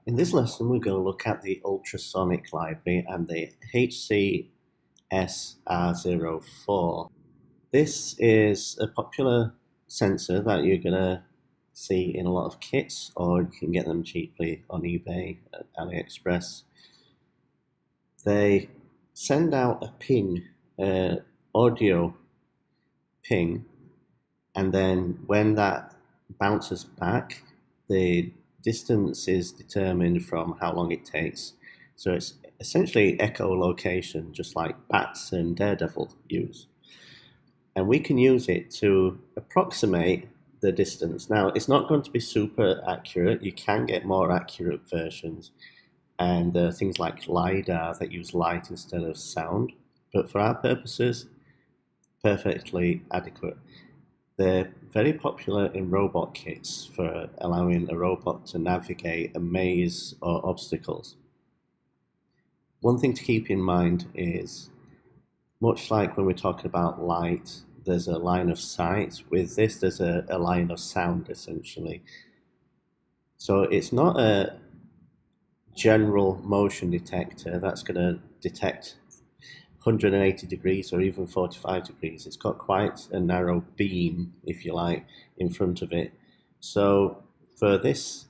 In this lesson, we're going to look at the ultrasonic library and the HC-SR04. This is a popular sensor that you're going to see in a lot of kits, or you can get them cheaply on eBay at AliExpress. They send out a ping, audio ping, and then when that bounces back, the distance is determined from how long it takes. So it's essentially echolocation, just like bats and daredevil use. And we can use it to approximate the distance. Now, it's not going to be super accurate. You can get more accurate versions, and things like LiDAR that use light instead of sound. But for our purposes, perfectly adequate. They're very popular in robot kits for allowing a robot to navigate a maze or obstacles. One thing to keep in mind is, much like when we're talking about light, there's a line of sight. With this, there's a line of sound, essentially. So it's not a general motion detector that's going to detect 180 degrees or even 45 degrees. It's got quite a narrow beam, if you like, in front of it. So for this,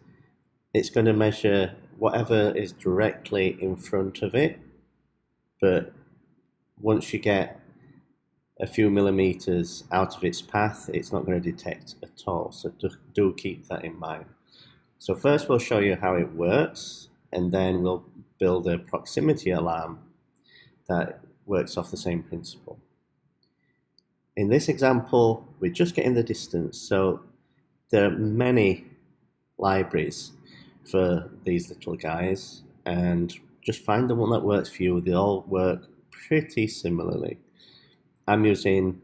it's going to measure whatever is directly in front of it, but once you get a few millimeters out of its path, it's not going to detect at all. So do keep that in mind. So first we'll show you how it works, and then we'll build a proximity alarm that works off the same principle. In this example, we're just getting the distance, so there are many libraries for these little guys, and just find the one that works for you. They all work pretty similarly. I'm using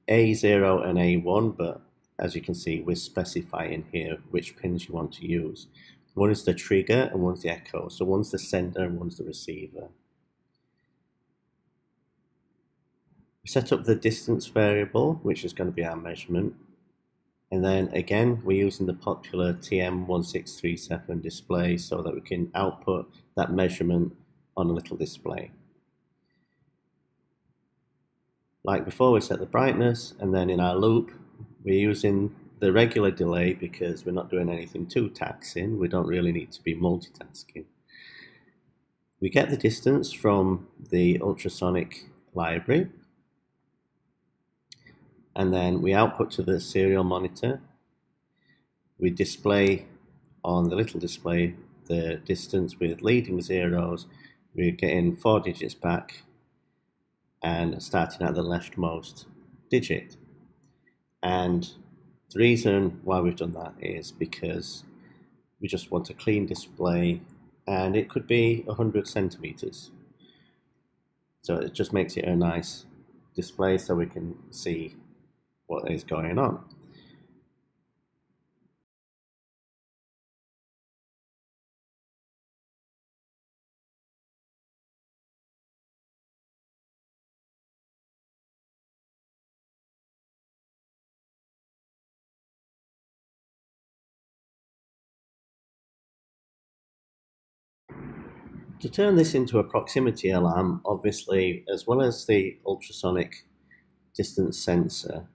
A0 and A1, but as you can see, we're specifying here which pins you want to use. One is the trigger and one's the echo, so one's the sender and one's the receiver. We set up the distance variable, which is going to be our measurement. And then again, we're using the popular TM1637 display so that we can output that measurement on a little display. Like before, we set the brightness, and then in our loop, we're using the regular delay because we're not doing anything too taxing. We don't really need to be multitasking. We get the distance from the ultrasonic library, and then we output to the serial monitor. We display on the little display the distance with leading zeros. We're getting 4 digits back and starting at the leftmost digit. And the reason why we've done that is because we just want a clean display, and it could be 100 centimeters. So it just makes it a nice display so we can see what is going on. To turn this into a proximity alarm, obviously, as well as the ultrasonic distance sensor,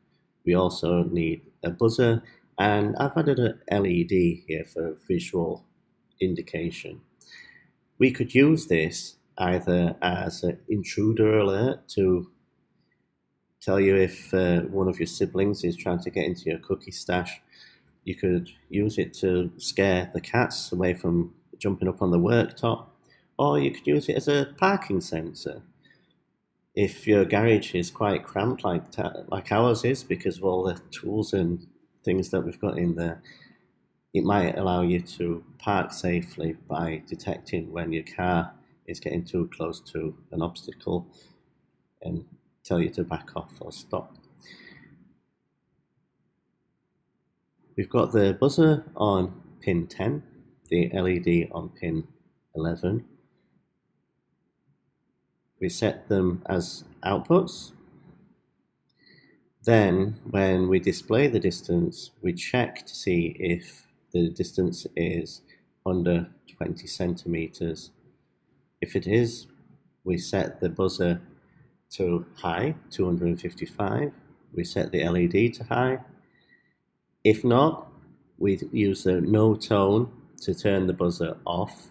we also need a buzzer, and I've added an LED here for visual indication. We could use this either as an intruder alert to tell you if one of your siblings is trying to get into your cookie stash. You could use it to scare the cats away from jumping up on the worktop, or you could use it as a parking sensor. If your garage is quite cramped like ours is because of all the tools and things that we've got in there, it might allow you to park safely by detecting when your car is getting too close to an obstacle and tell you to back off or stop. We've got the buzzer on pin 10, the LED on pin 11. We set them as outputs. Then, when we display the distance, we check to see if the distance is under 20 centimeters. If it is, we set the buzzer to high, 255. We set the LED to high. If not, we use the no tone to turn the buzzer off,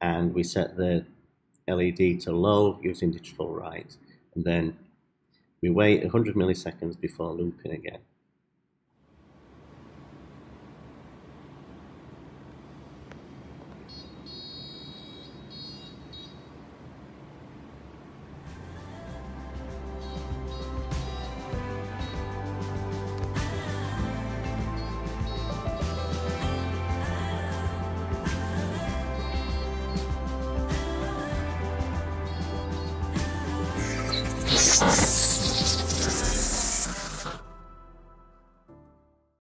and we set the LED to low using digital write. And then we wait 100 milliseconds before looping again.